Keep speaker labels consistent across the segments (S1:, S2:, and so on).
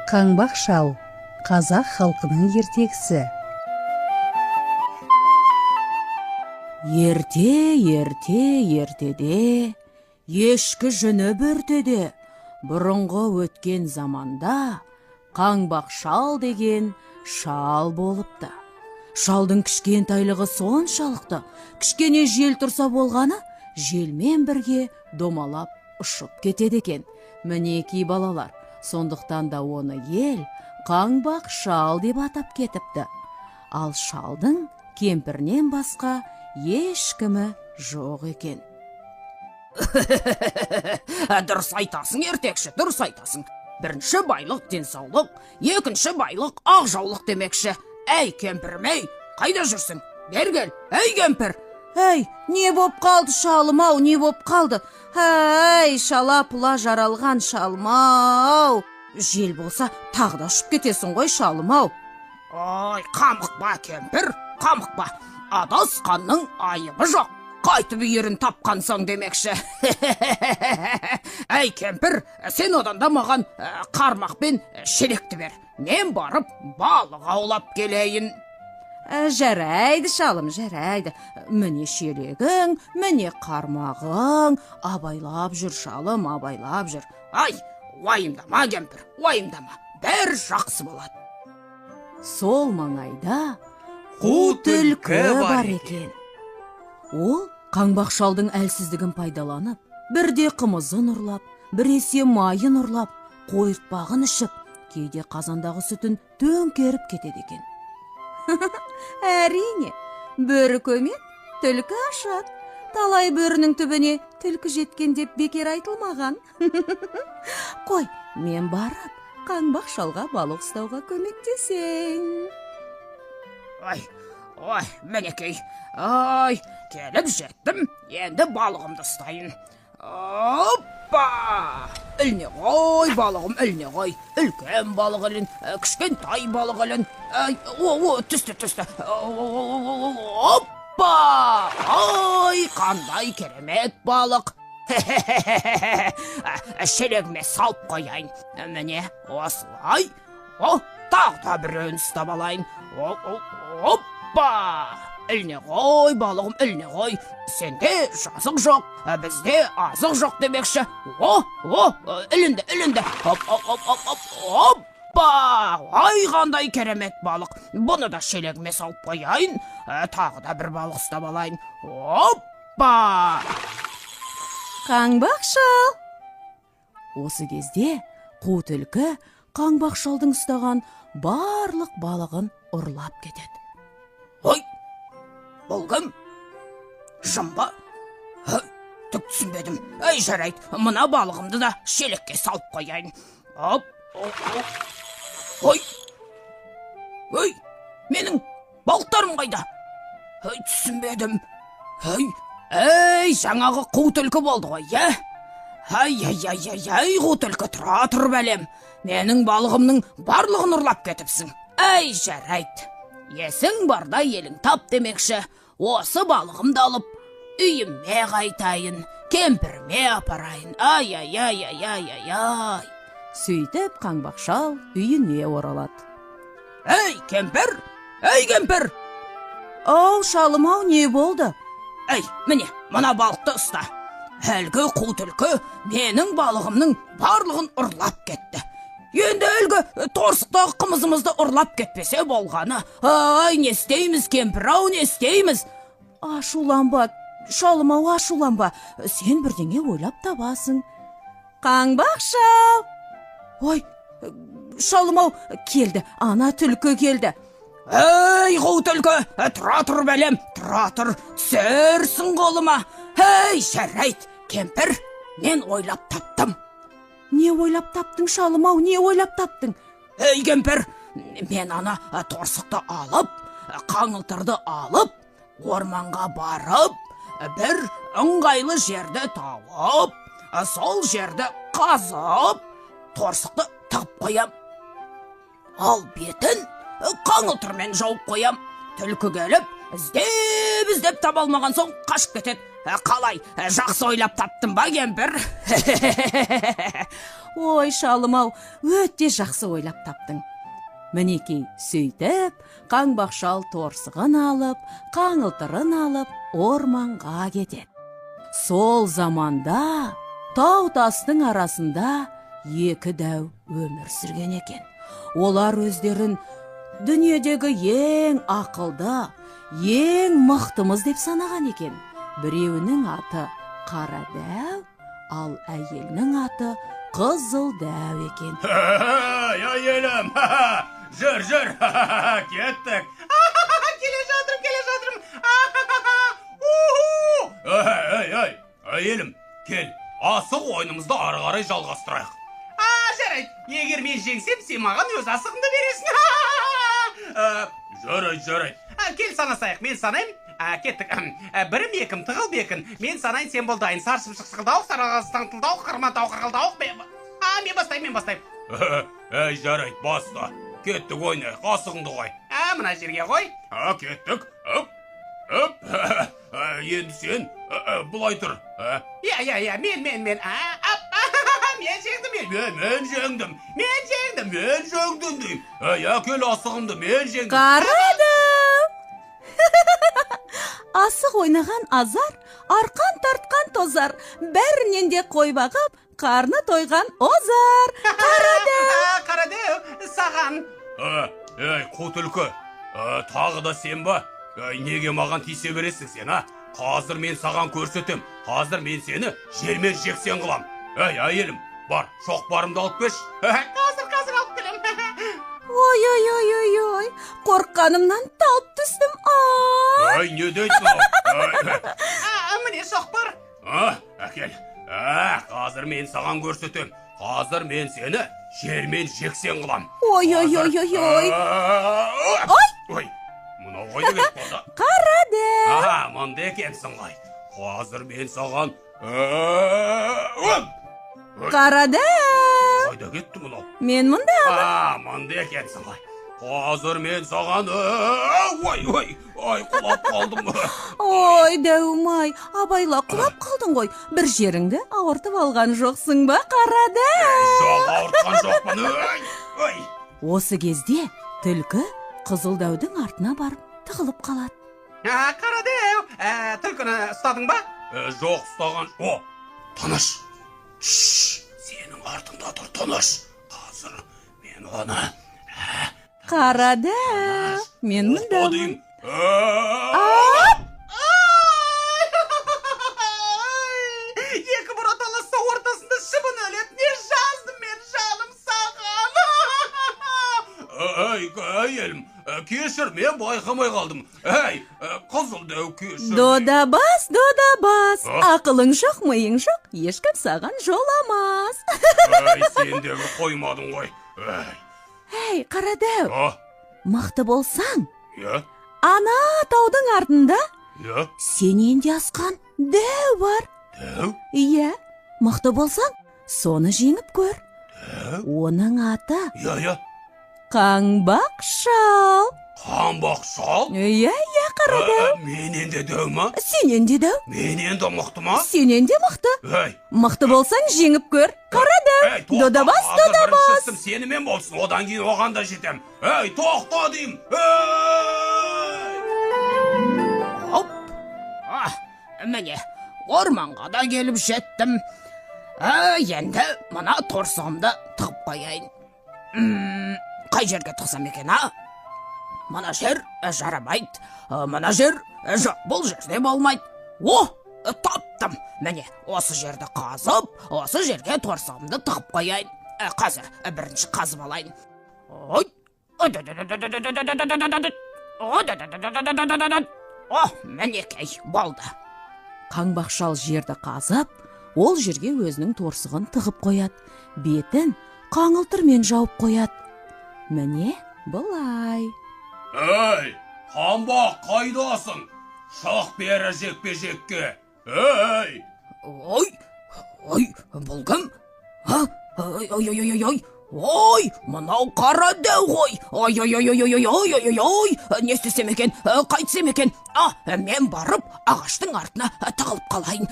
S1: Қаңбақ шал қазақ халқының ертегісі.
S2: Ертеде ешкі жүні бүртеде, бұрынғы өткен заманда қаңбақ шал деген шал болыпты. Шалдың кішкентайлығы соншалықты, кішкене жел тұрса болғаны, желмен бірге домалап ұшып кетеді екен. Мінекей балалар, сондықтан да оны ел қаңбақ шал деп атап кетіпті. Ал шалдың кемпірінен басқа ешкімі жоқ екен.
S3: Дұрыс айтасың, ертекші, дұрыс айтасың. Бірінші байлық денсаулық, екінші байлық ақжаулық демекші. Әй, кемпірім, әй, қайда жүрсің? Бер кел, әй, кемпір.
S2: Әй, не боп қалды шалым-ау, не боп қалды? Әй, шала-пұла жаралған шалым-ау. Жел болса, тағы да ұшып кетесің ғой шалым-ау.
S3: Ой, қамықпа, кемпір, қамықпа. Адасқанның айыбы жоқ. Қайтып үйірін тапқансың демекші. Әй, кемпір, сен одан да маған қармақ пен шелекті бер. Мен барып балық аулап келейін.
S2: Жарайды, шалым, жарайды. Міне шелегің, міне қармағың. Абайлап жүр, шалым, абайлап жүр.
S3: Ай, уайымдама, кемпір, уайымдама. Бәрі жақсы болады.
S2: Сол маңайда қу түлкі бар екен. Ол қаңбақ шалдың әлсіздігін пайдаланып, бірде қымызын ұрлап, біресе майын ұрлап, қойыртпағын ішіп, кейде қазандағы сүтін төңкеріп кетеді екен. Әрине, бөрі көмет, түлкі ашады. Талай бөрінің түбіне түлкі жеткен деп бекер айтылмаған. Қой, мен барып, қаңбақ шалға балық ұстауға көмектесең.
S3: Ой, мінекей. Ой, келіп жеттім. Енді балығымды ұстайын. Оппа! Іліне ғой, балығым, іліне ғой. Үлкен балық ілін, кішкентай балық ілін. Түсті. Оппа! Ой, қандай керемет балық. Шелегіме салып қояйын. Міне, осылай. Тағы да біреуін ұстап алайын. Оппа! Іліне ғой, балығым, іліне ғой. Сенде жазық жоқ, бізде азық жоқ демекші. Ілінді. Оппа! Ай, қандай керемет балық. Бұны да шелегіме салып қояйын. Тағы да бір балық ұстап алайын. Оппа!
S2: Қаңбақ шал! Осы кезде қу түлкі қаңбақ шалдың ұстаған барлық балығын ұрлап кетеді.
S3: Ой, бұл кім? Жымба? Түк түсінбедім. Әй, жарайды, мына балығымды да шелекке салып қояйын. Ой, менің балықтарым қайда? Түсінбедім. Әй, жаңағы қу түлкі болды ғой, е? Ай, қу түлкі, тұра тұр бәлем. Менің балығымның барлығын ұрлап кетіпсің. Әй, жарайды. Есің барда елің тап демекші. Осы балығымды алып, үйіме қайтайын, кемпіріме апарайын. Ай.
S2: Сөйтіп қаңбақ шал үйіне оралады.
S3: Әй, кемпір!
S2: Ау, шалым-ау, не болды?
S3: Әй, міне, мына балықты ұста. Әлгі қу түлкі менің балығымның барлығын ұрлап кетті. Енді әлгі торсықтағы қымызымызды ұрлап кетпесе болғаны. Ай, не істейміз, кемпір-ау, не істейміз?
S2: Ашуланба, шалым-ау, ашуланба. Сен бірдеңе ойлап табасың. Қаңбақ шал! Ой, шалым-ау, келді, ана түлкі келді.
S3: Әй, қу түлкі, тұра тұр бәлем, тұра тұр, түсерсің қолыма. Әй, жарайды, кемпір, мен ойлап таптым.
S2: Не ойлап таптың, шалым-ау, не ойлап таптың?
S3: Әй, кемпір, мен ана торсықты алып, қаңылтырды алып, орманға барып, бір ыңғайлы жерді тауып, сол жерді қазып, торсықты тығып қоям. Ал бетін қаңылтырмен жауып қоям. Түлкі келіп, іздеп таба алмаған соң қашып кетеді. Қалай, жақсы ойлап таптым ба, кемпір?
S2: Ой, шалым-ау, өте жақсы ойлап таптың. Мінекей, сөйтіп, қаңбақ шал торсығын алып, қаңылтырын алып, орманға кетеді. Сол заманда тау тастың арасында екі дәу өмір сүрген екен. Олар өздерін дүниедегі ең ақылды, ең мықтымыз деп санаған екен. Біреуінің аты Қара дәу, ал әйелінің аты Қызыл дәу екен.
S4: Әйелім, жүр, кеттік. Келе жатырмын. Әйелім, кел, асық ойынымызды ары қарай жалғастырайық. Жарайды, егер мен жеңсем, сен маған өз асығымды бересің. Жарайды. Кел санасайық, мен санайым. Кеттік. Бірім екім, тығыл бекін. Мен санайын, сен болдайын. Саршымшық сықылдауық, сарағастан тылдауық, қырмантауық, қырғылдауық. Мен бастайым. Жарайды, баста. Кеттік ойнайық, асығыңды қой. Мына жерге қой. Кеттік. Енді сен, бұлай тұр. Мен. Мен жеңдім дейм. Кел асығымды, мен жеңдім.
S2: Қарадым! Асық ойнаған азар, арқан тартқан тозар, бәрінен де қой бағып, қарны тойған озар.
S4: Қарадәу, саған. Қу түлкі, тағы да сен ба? Неге маған тисе бересің сен, Қазір мен саған көрсетем. Қазір мен сені жермен жексен қылам. Әйелім, бар, шоқпарымды алып кеш. Қазір алып келем.
S2: Ой, қорққанымнан талып түстім.
S4: Не дейсің ау? Міне шоқпар. Әкел. Қазір мен саған көрсетем. Қазір мен сені жермен жексен қылам.
S2: Ой.
S4: Ой, мынау қойда кетіп қалды.
S2: Қара дәу.
S4: Мұнда екенсің ғой. Қазір мен саған...
S2: Қара дәу.
S4: Қойда кетті мынау.
S2: Мен мұнда.
S4: Мұнда екенсің ғой. Қазір мен саған... Ой, құлап қалдым.
S2: Ой, дәумай, абайла құлап қалдың ғой. Бір жеріңді ауыртып алған жоқсың ба, Қара дәу?
S4: Жоқ, ауыртқан жоқпын. Ой.
S2: Осы кезде түлкі Қызыл дәудің артына барып тығылып қалады.
S4: Қара дәу, түлкіні ұстадың ба? Жоқ, ұстаған. Тыныш. Сенің артында тұр, тыныш. Қазір мен оны...
S2: Қара дәу, мен мұндамын.
S4: Екі бұра таласса ортасында шыбын өледі. Не жаздым мен жаным саған? Әйелім, кешір, мен байқамай қалдым. Қызыл дәу, кешір.
S2: Дода бас, ақылың жоқ, миың жоқ, ешкім саған жоламас.
S4: Сен де бір қоймадың ғой.
S2: Қара дәу, мықты болсаң,
S4: Я?
S2: ана таудың артында
S4: Я?
S2: сенен де асқан дәу бар.
S4: Дәу?
S2: Иә, мықты болсаң, соны жеңіп көр. Оның аты
S4: Я?
S2: Қаңбақ шал.
S4: Қаңбақ шал?
S2: Иә, Қара дәу.
S4: Менен де дәу ма?
S2: Сенен де дәу.
S4: Менен де мықты ма?
S2: Сенен де мықты. Мықты болсаң жеңіп көр. Қара дәу. Дода бас.
S4: Сенімен болсын, одан кейін оған да жетем. Тоқта дейм.
S3: Хоп. Міне, орманға да келіп жеттім. Енді мына торсығымды тығып қояйын. Қай жерге тықсам екен, Мына жер жарамайды. Мына жер жоқ, бұл жерде болмайды. Таптым. Міне, осы жерді қазып, осы жерге торсығымды тығып қояйын. Қазір бірінші қазып алайын. Мінекей, болды.
S2: Қаңбақ шал жерді қазып, ол жерге өзінің торсығын тығып қояды. Бетін қаңылтырмен жауып қояды. Міне, бұлай.
S4: Қаңбақ қайдасың? Шық бері жекпе-жекке.
S3: Бұл кім? Ой, мынау Қара дәу ғой. Не істесем екен, қайтсем екен? Мен барып ағаштың артына тығылып қалайын.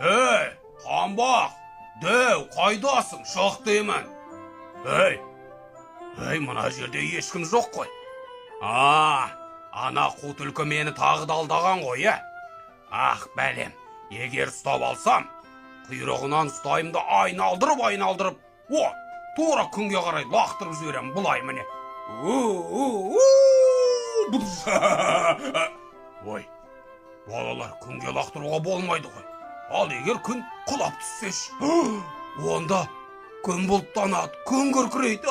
S4: қамбақ, дәу, қайдасың, шық деймін. Мына жерде ешкім жоқ қой. Ана қу түлкі мені тағы да алдаған ғой, Ах, бәлем, егер ұстап алсам, құйрығынан ұстайымды айналдырып, тура күнге қарай лақтырып жіберем, бұлай міне. Ой, балалар, күнге лақтыруға болмайды ғой. Ал егер күн құлап түссеш, онда күн бұлттанады, күн күркірейді.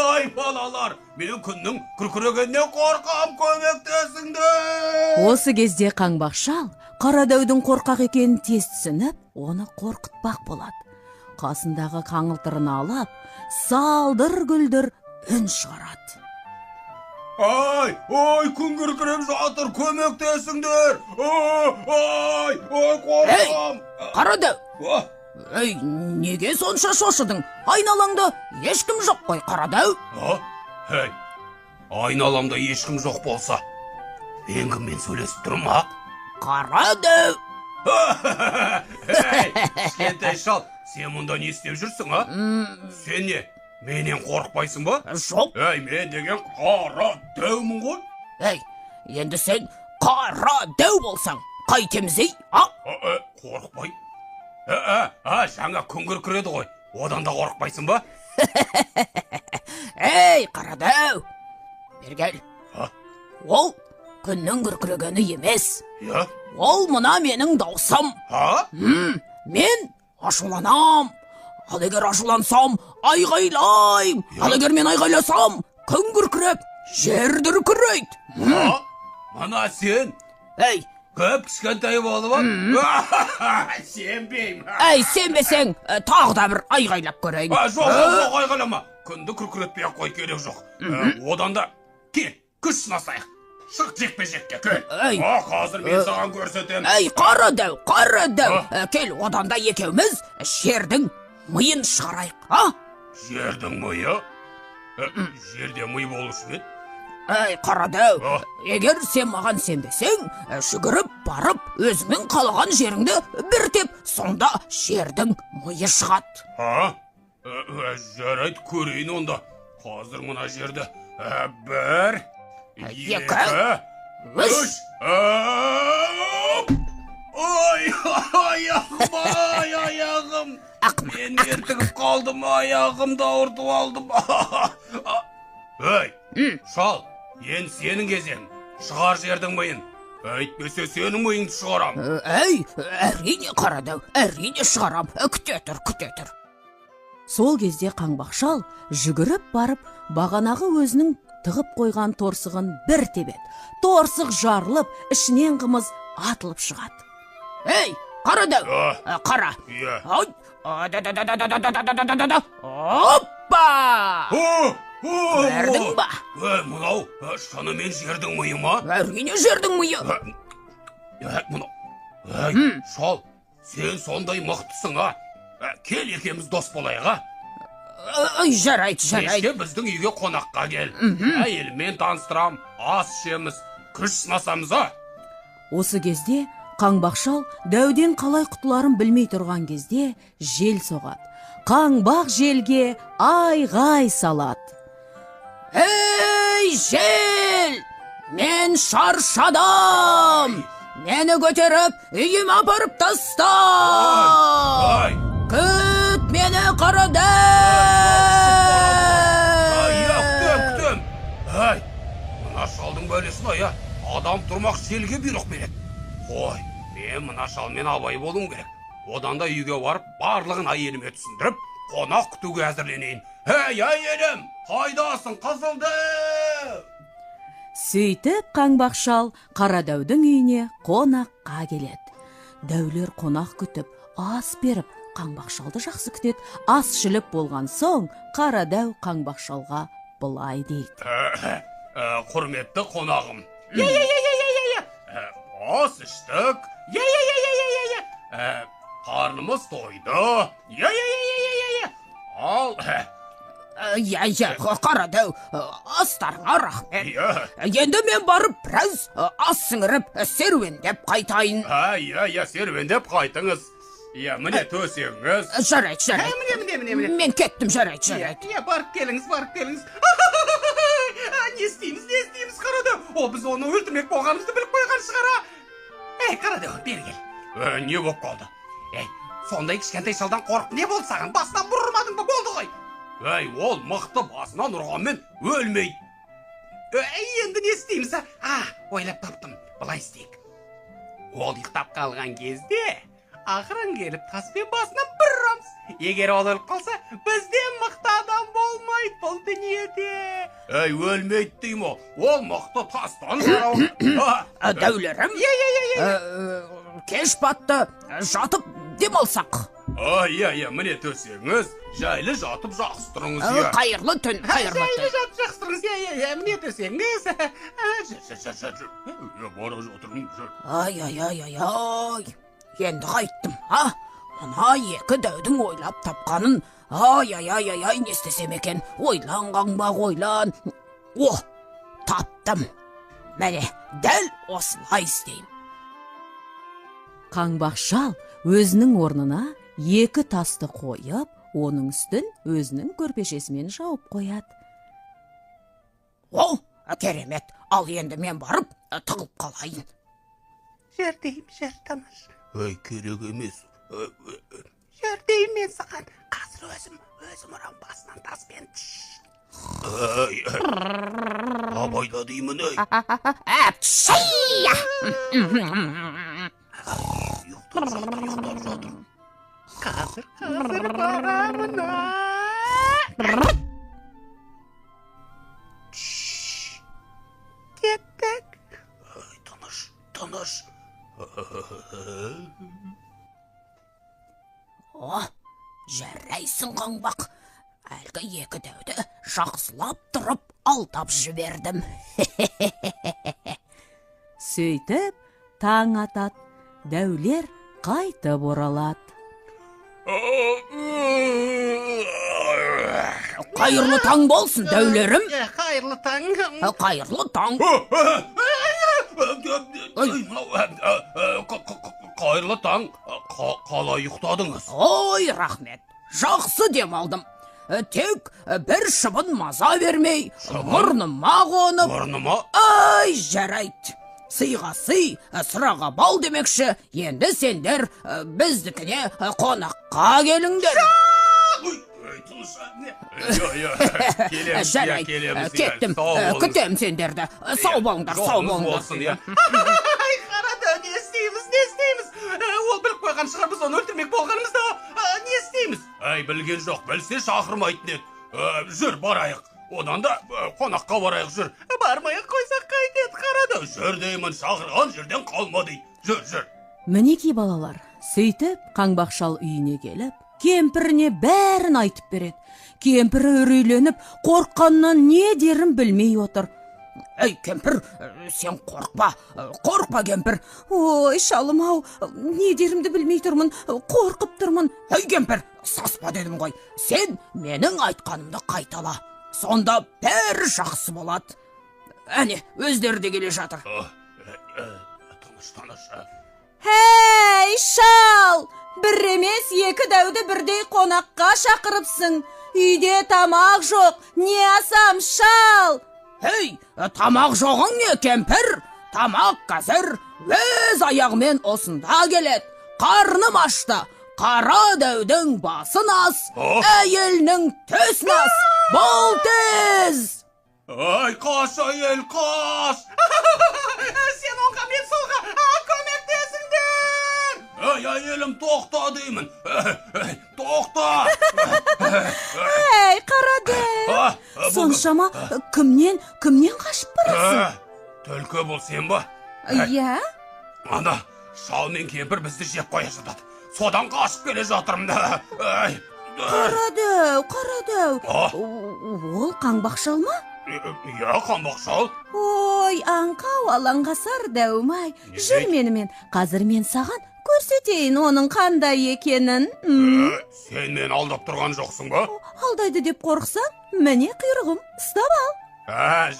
S4: Ай, балалар, мен күннің күркірегеннен қорқам, көмектесіңдер.
S2: Осы кезде Қаңбақ шал Қара дәудің қорқақ екенін тез түсініп, оны қорқытпақ болады. Қасындағы қаңылтырын алып, салдыр-гүлдір үн шығарады.
S4: Ай, күн күркіреп жатыр, көмектесіңдер. Ай, қорқам.
S3: Қара дәу. Неге сонша шошыдың? Айналаңда ешкім жоқ қой, Қара дәу.
S4: Айналамда ешкім жоқ болса, мен кіммен сөйлесіп тұрмын,
S3: Қара дәу.
S4: Кішкентай шал, сен мұнда не істеп жүрсің, Сен не, менен қорықпайсың ба?
S3: Жоқ.
S4: Мен деген Қара дәумін ғой.
S3: Енді сен Қара дәу болсаң, қайтеміз,
S4: Қорықпай. Жаңа күн күркіреді ғой, одан да қорықпайсың ба?
S3: Қара дәу. Бергел. Ол күннің күркірегені емес. Ол мұна менің даусым. Мен ашуланам. Ал егер ашулансам, айғайлайм. Ал егер мен айғайласам, күн күркіреп, жер дүркірейді.
S4: Мына сен көп кішкентай болып, сенбеймін.
S3: Сенбесең, тағы да бір айғайлап көрейін.
S4: Жоқ, айғайлама. Күнді күркіретпей қой, керек жоқ. Одан да кел, күш сынасайық. Шық жекпе-жекке, кел. Қазір мен саған көрсетем.
S3: Қара дәу. Кел, одан да екеуміз жердің миын шығарайық,
S4: Жердің миы? Жерде ми болушы ме?
S3: Қара дәу, егер сен маған сенбесең, жүгіріп барып, өзіңнің қалаған жеріңді бір теп, сонда жердің миы шығады.
S4: Жарайды, көрейін онда. Қазір мұна жерді. Бір, екі, үш. Аяғым. Мен ертігіп қалдым, аяғымды ауыртып алдым. Шал, ен сенің кезең. Шығар жердің миын. Әйтпесе сенің миыңды шығарам.
S3: Әрине, Қара дәу, әрине шығарам. Күте тұр.
S2: Сол кезде Қаңбақ шал жүгіріп барып, бағанағы өзінің тығып қойған торсығын бір тебет. Торсық жарылып, ішінен қымыз атылып шығады.
S3: Қара дәу, қара. Оппа! Көрдің ба?
S4: Мұнау, шынымен жердің миы ма?
S3: Әрине жердің миы.
S4: Шал, сен сондай мықтысың, Кел екеміз дос болайық,
S3: Жарайды.
S4: Кешке біздің үйге қонаққа кел. Әйелмен таныстырам, ас ішеміз, күш сынасамыз,
S2: Осы кезде Қаңбақ шал дәуден қалай құтыларын білмей тұрған кезде жел соғады. Қаңбақ желге айғай салады.
S3: Жел! Мен шаршадым! Мені көтеріп, үйіме апарып таста! Күт мені, Қара дәу!
S4: Күтем! Мына шалдың бәлесін, адам тұрмақ желге бұйрық береді. Мен мына шалмен абай болуым керек. Одан да үйге барып, барлығын әйеліме түсіндіріп, қонақ күтуге әзірленейін. Әйелім, қайдасың, қызылды?
S2: Сөйтіп Қаңбақ шал Қара дәудің үйіне қонаққа келеді. Дәулер қонақ күтіп, ас беріп, Қаңбақ шалды жақсы күтеді. Ас ішіліп болған соң, Қара дәу Қаңбақ шалға былай дейді.
S4: Құрметті қонағым. Ас іштік. Қарнымыз тойды. Ал...
S3: Қара дәу, астарыңа рахмет. Енді мен барып біраз ас сіңіріп, серуендеп қайтайын.
S4: Серуендеп қайтыңыз. Иә, міне төсегіңіз.
S3: Жарайды.
S4: Міне.
S3: Мен кеттім, жарайды.
S4: Иә, барып келіңіз. Не істейміз, қарады. О, біз оны өлтірмек болғанымызды біліп қойған шығар. Қарады, бері кел. Не болып қалды? Сондай кішкентай шалдан қорқып не болды саған? Басынан бұрырмадың ба, болды ғой? Ол мықты, басынан ұрғанмен өлмейді. Енді не істейміз? Ойлап таптым, былай істейік. Ол ұйықтап қалған кезде ақырын келіп таспен басынан бір ұрамыз. Егер ол өліп қалса, бізден мықты адам болмайды бұл дүниеде. Өлмейді деймін, ол мықты тастан жарау.
S3: Дәулерім, кеш батты, жатып демалсақ.
S4: Иә, міне төсегіңіз, жайлы жатып жақсы тұрыңыз.
S3: Қайырлы түн.
S4: Жайлы жатып жақсы тұрыңыз, міне төсегіңіз. Бара жатырмын, жүр.
S3: Ай, енді қайттым, Ана екі дәудің ойлап тапқанын, не істесем екен, ойлан қаңбақ, ойлан. Таптым. Мәне, дәл осылай істейм.
S2: Қаңбақ шал өзінің орнына екі тасты қойып, оның үстін өзінің көрпешесімен жауып қояды.
S3: Керемет, ал енді мен барып тығылып қалайын.
S4: Жер дейм, жер таныш. Керек емес. Жер дейм мен саған. Қазір өзім ұрам басынан таспен. Абайда деймін, Ұйықтап жатыр. Қазір барамын. Кеттік. Тыныш.
S3: Жарайсың қаңбақ. Әлгі екі дәуді жақсылап тұрып алдап жібердім.
S2: Сөйтіп, таң атады, дәулер қайтып оралады.
S3: Қайырлы таң болсын, дәулерім.
S4: Қайырлы таң.
S3: Қайырлы таң.
S4: Қайырлы таң. Қалай ұйықтадыңыз?
S3: Ой, рахмет. Жақсы демалдым. Тек бір шыбын маза бермей, мұрныма қонып.
S4: Мұрныма?
S3: Жарайды. Сыйға сый, sıраға бал демекші, енді сендер біздікіне қонаққа келіңдер. Жарайды, кеттім, күтем сендерді. Сау болыңдар.
S4: Қарады, не істейміз? Ол біліп қойған шығар, біз оны өлтірмек болғанымызда. Не істейміз? Білген жоқ, білсе шақырмайтын еді. Жүр, барайық. Одан да қонаққа барайық, жүр. Бармайық қойсақ қайтеді, қарады. Жүр деймін, шақырған жерден қалма дейді. Жүр.
S2: Мінекей балалар, сөйтіп қаңбақ шал үйіне келіп, кемпіріне бәрін айтып береді. Кемпірі үрейленіп, қорыққаннан не дерін білмей отыр.
S3: Кемпір, сен қорқпа, кемпір.
S2: Ой, шалым-ау, не дерімді білмей тұрмын, қорқып тұрмын.
S3: Кемпір, саспа дедім ғой, сен менің айтқанымды қайтала. Сонда бәрі жақсы болады. Әне, өздері де келе жатыр.
S4: Тыныш.
S2: Хей, шал! Бір емес екі дәуді бірдей қонаққа шақырыпсың. Үйде тамақ жоқ, не асам, шал?
S3: Тамақ жоғың не, кемпір? Тамақ қазір өз аяғымен осында келеді. Қарным ашты. Қара дәудің басын ас, әйелінің төсін ас. Бол тез!
S4: Қаш, әйел, қаш! Сен оңға, мен солға, көмектесіңдер! Әйелім, тоқта деймін. Тоқта!
S2: Қара дәу! Соншама кімнен қашып барасың?
S4: Түлкі бұл сен ба?
S2: Иә?
S4: Ана, шал мен кемпір бізді жеп қоя жатады. Содан қашып келе жатырмын.
S2: Қара дәу. Ол қаңбақ шал ма?
S4: Иә, қаңбақ шал.
S2: Ой, аңқау алаңғасар дәумай. Жүр менімен, қазір мен саған көрсетейін оның қандай екенін.
S4: Сен мен алдап тұрған жоқсың ба?
S2: Алдайды деп қорықсаң, міне құйрығым, ұстап ал.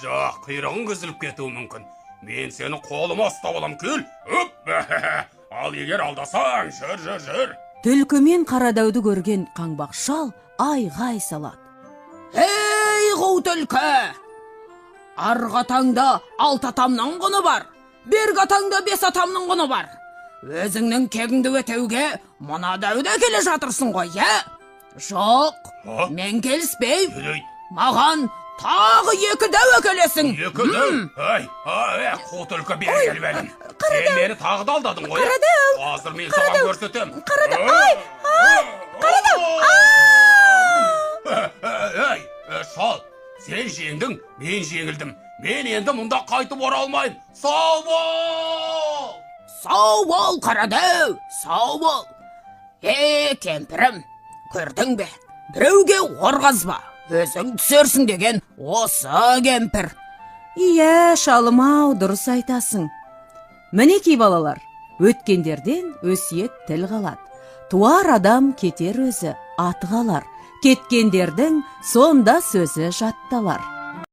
S4: Жоқ, құйрығың үзіліп кетуі мүмкін. Мен сені қолыма ұстап алам, кел. Ал егер алдасаң, жүр.
S2: түлкі мен қарадауды көрген қаңбақ шал айғай салады.
S3: Ей қу түлкі! Арғы атаңда 6 атамның құны бар, бергі атаңда 5 атамның құны бар. Өзіңнің кегіңді өтеуге мына дәуде келе жатырсың ғой, Жоқ, мен келіспей, маған тағы 2 дәу әкелесің.
S4: 2 дәу? Қу түлкі бері кел бәлем. Сен мені тағы да алдадың ғой. Қазір мен саған көрсетем. Шал, сен жеңдің, мен жеңілдім. Мен енді мұнда қайтып оралмайым. Сау бол!
S3: Сау бол, Қарадау, сау бол. Кемпірім, көрдің бе? Біреуге орғазба, өзің түсерсің деген осы кемпір.
S2: Ия, шалым-ау, дұрыс айтасың. Мінекей балалар, өткендерден өсиет тіл қалады. Туар адам кетер өзі, аты қалар. Кеткендердің сонда сөзі жатталар.